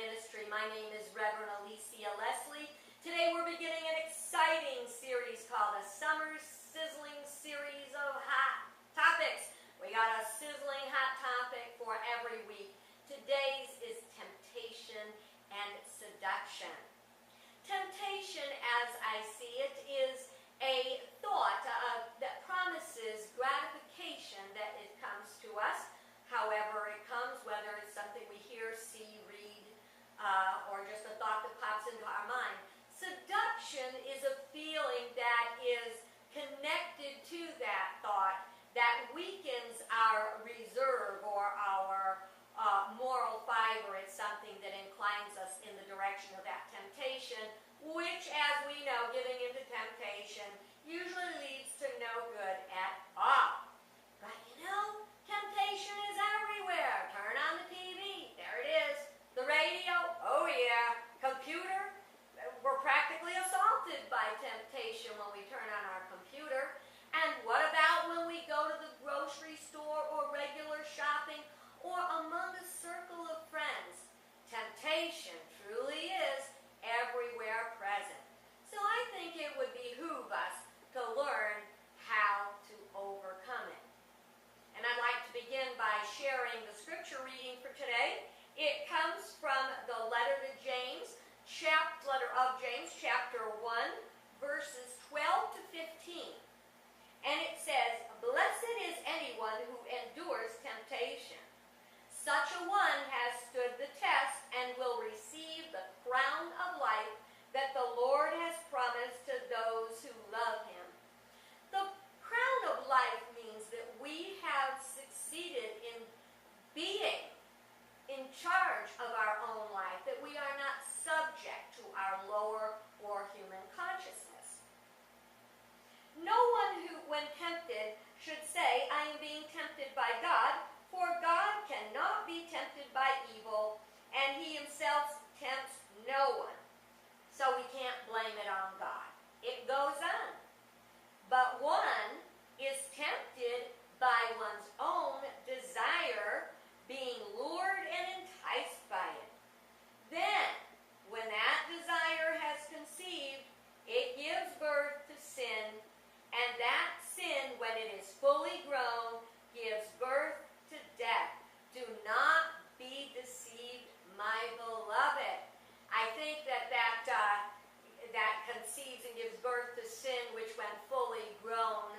ministry. My name is Reverend Alicia Leslie. Today we're beginning an exciting series called a Summer Sizzling Series of Hot Topics. We got a sizzling hot topic for every week. Today's is temptation and seduction. Temptation, as I see it, is a thought that promises gratification that it comes to us. However it comes, whether it's something we hear, see, read, or just a thought that pops into our mind. Seduction is a feeling that is connected to that thought that weakens our reserve or our moral fiber. It's something that inclines us in the direction of that temptation, which, as we know, giving into temptation usually leads to no good at all. But you know, temptation is everywhere. Turn on the TV, there it is. The radio, oh yeah. Computer, we're practically assaulted by temptation when we turn on our computer. And what about when we go to the grocery store or regular shopping or among a circle of friends? Temptation truly is everywhere present. So I think it would behoove us to learn how to overcome it. And I'd like to begin by sharing the scripture reading for today. It comes from the letter of James, chapter 1, verses 12 to 15. And it says, "Blessed is anyone who endures temptation. Such a one has stood the test and will receive the crown of life that the Lord has promised to those who love him." The crown of life means that we have succeeded in being in charge of our own life, that we are not subject to our lower or human consciousness. No one who, when tempted, should say, "I am being tempted by God," for God cannot be tempted by evil, and he himself tempts no one. So we can't blame it on God. It goes on. But one is tempted by one's own desire, being lured and enticed by it. Then, when that desire has conceived, it gives birth to sin, and that sin, when it is fully grown, gives birth to death. Do not be deceived, my beloved. I think that conceives and gives birth to sin, which when fully grown,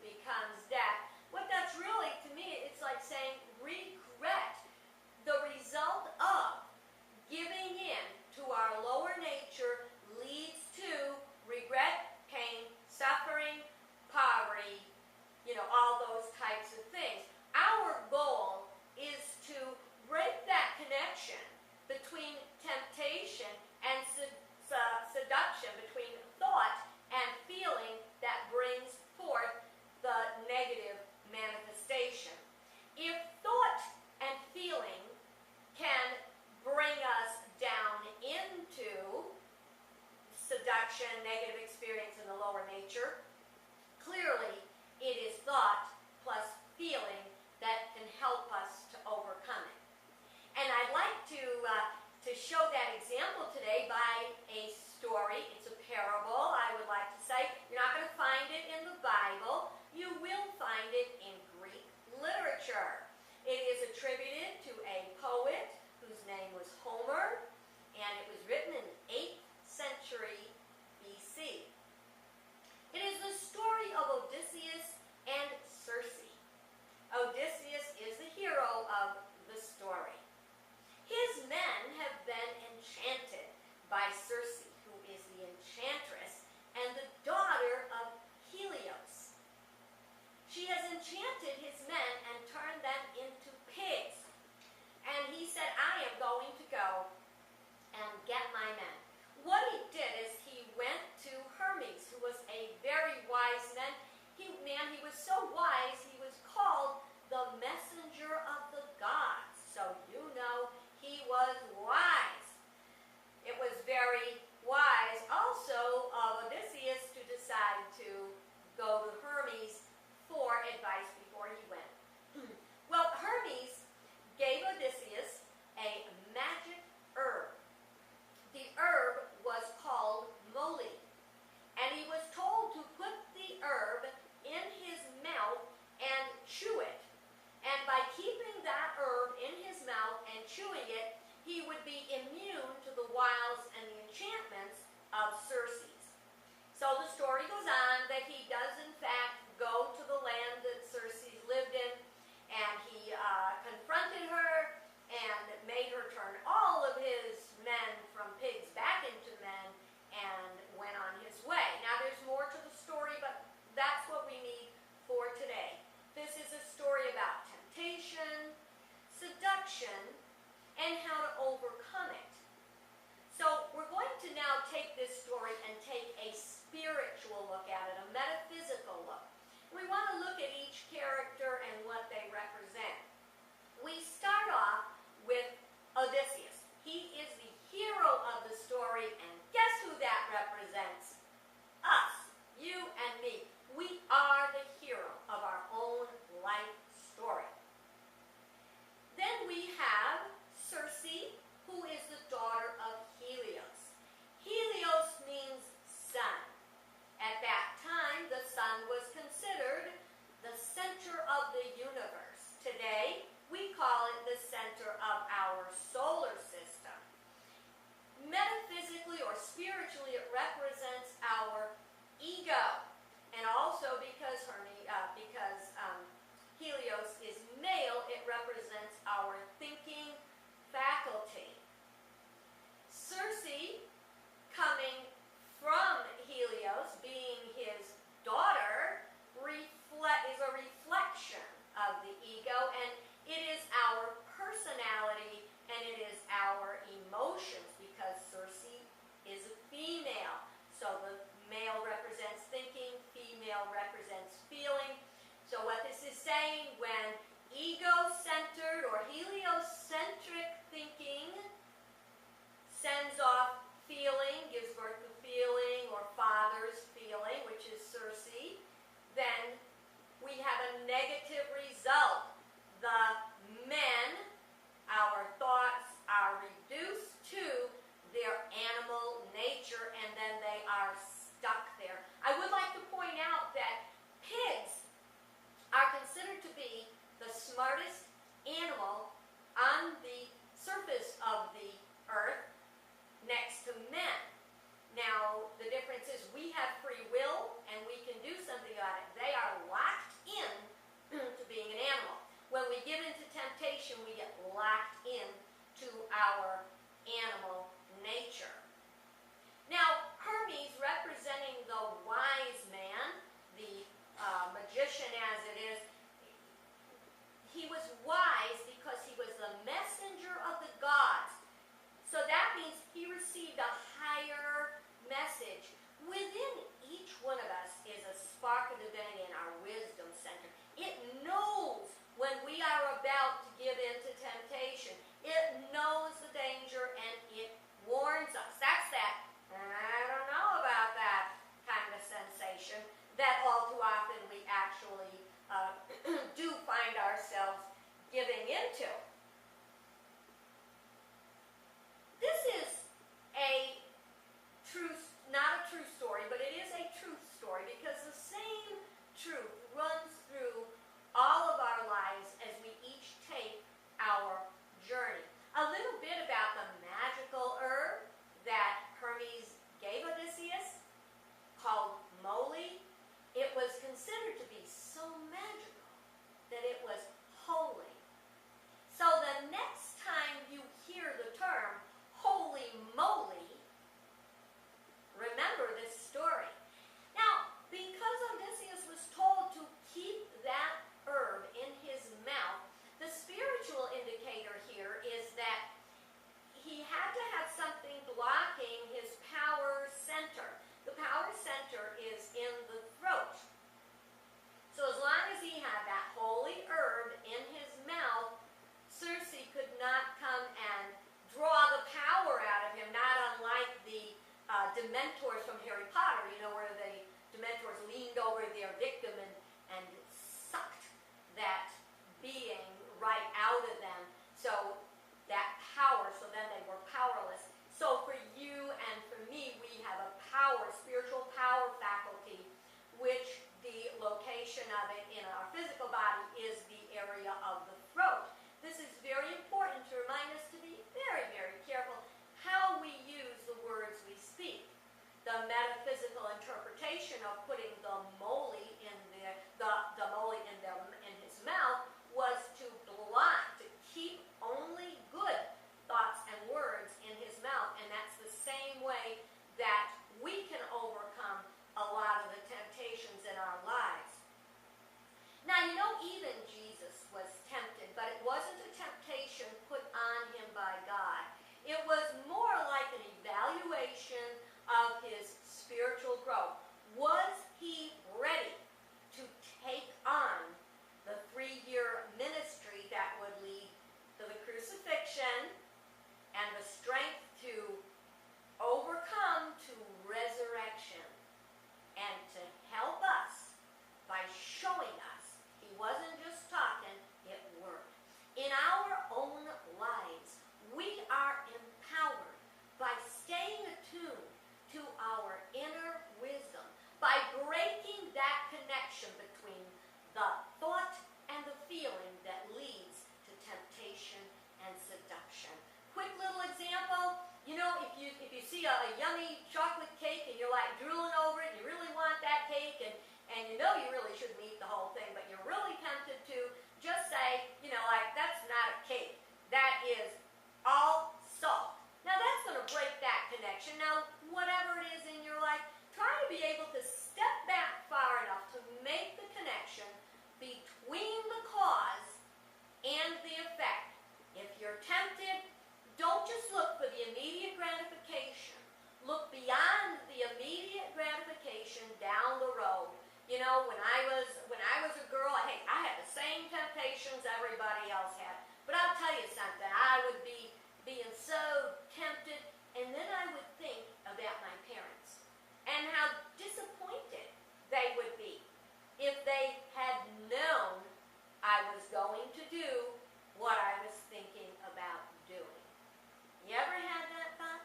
becomes death. What that's really, to me, it's like saying regret. The result of giving in to our lower nature leads to regret, pain, suffering, poverty, all those types of things. Our goal is to break that connection between temptation and seduction, between thought and feeling that brings forth the negative manifestation. If thought and feeling can bring us down into seduction, negative experience in the lower nature, clearly it is thought plus feeling that can help us to overcome it. And I'd like to show that example today by a story. It's a parable, I would like to say. You're not going to find it in the Bible. You will find it in Greek literature. It is attributed to a poet whose name was Homer, and it was written in the 8th century BC. It is the story of Odysseus and Circe. Odysseus is the hero of the story. His men have been enchanted by Circe, who is the enchantress and the daughter of Helios. She has enchanted his men and turned them into pigs. And he said, "I am going to go and get my men." What he did is he went to Hermes, who was a very wise man. He was so wise, he was called the messenger of the gods. that herb in his mouth and chewing it, he would be immune to the wiles and the enchantments of Circe. So the story goes on that he does in fact go to the land that Circe lived in, and he confronted her and made her turn all of his men from pigs back into men and went on his way. Now there's more to the story, but that's what we need for today. This is a story about temptation, seduction, and how to overcome it. So we're going to now take this story and take a spiritual look at it, a metaphysical look. We want to look at each character and what they represent. We start off with Odysseus. He is the hero of the story, and guess who that represents? Us, you and me. We are the hero of our own life story. Then we have Circe, who is the daughter of Helios. Helios means sun. At that time, the sun was considered the center of the universe. Today, we call it the center of our solar system. Metaphysically or spiritually, it represents our ego. And also because Helios is male, it represents our thinking faculty. Circe, coming from Helios, being his daughter, is a reflection of the ego, and it is our personality and it is our emotions, because Circe is a female. So the male represents thinking, female represents feeling. So what this is saying, when ego-centered or heliocentric thinking sends off feeling, gives birth to feeling, or father's feeling, which is Circe, then we have a negative result. The men, our thoughts are reduced to their animal nature, and then they are stuck there. I would like to point out that pigs are considered to be the smartest animal on the surface of the earth, next to men. Now, the difference is we have free will and we can do something about it. They are locked in to being an animal. When we give into temptation, we get locked in to our animal nature. Now, Hermes, representing the wise man, the magician as it is, he was wise because he was the messenger of the gods. So that means he received a higher message. Within each one of us is a spark of divinity in our wisdom center. It knows when we are about to give in to temptation. It knows the danger and it own lives. We are empowered by staying attuned to our inner wisdom, by breaking that connection between the thought and the feeling that leads to temptation and seduction. Quick little example, if you see a yummy chocolate cake and you're like drooling over it, you really want that cake, and you know you really shouldn't eat the whole thing, but you're really tempted to, just say, that's not a cake. That is all salt. Now that's going to break that connection. Now, whatever it is in your life, try to be able to step back far enough to make the connection between the cause and the effect. If you're tempted, don't just look for the immediate gratification. Look beyond the immediate gratification down the road. When I was a girl, I had the same temptations everybody else had. But I'll tell you something, I would be being so tempted, and then I would think about my parents and how disappointed they would be if they had known I was going to do what I was thinking about doing. You ever had that thought?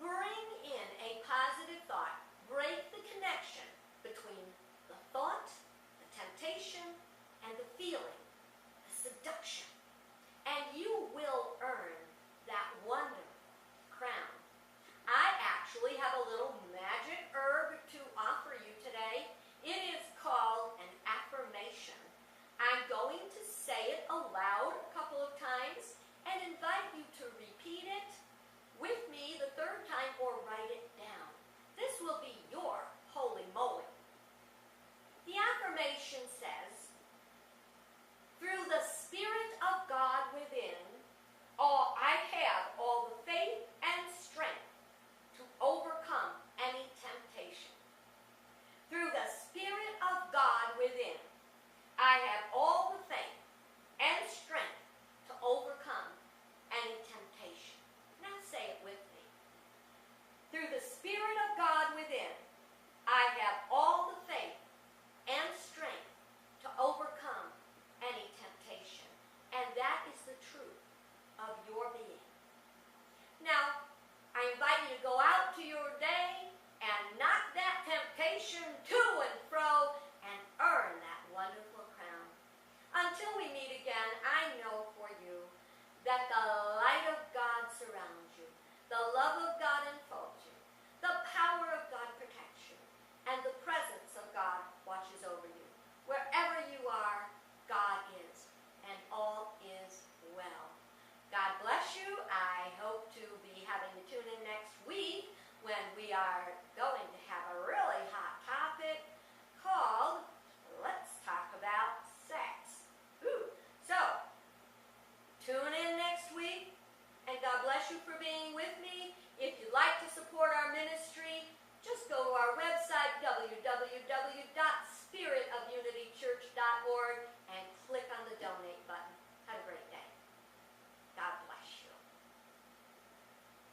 Bring in a positive thought. Break the connection between the thought, the temptation, and the feeling, the seduction. And you will earn that wonderful crown. I actually have a little magic herb to offer you today. It is called an affirmation. I'm going to say it aloud a couple of times and invite you to repeat it with me the third time or write it down. This will be your holy moly. The affirmation says, through the Spirit of God within, I have all the faith and strength to overcome any temptation. Through the Spirit of God within, I have all the faith and strength to overcome any temptation. Now say it with me. Through the Spirit of God within, I have all the faith and strength to overcome any temptation. And that is the truth of your being.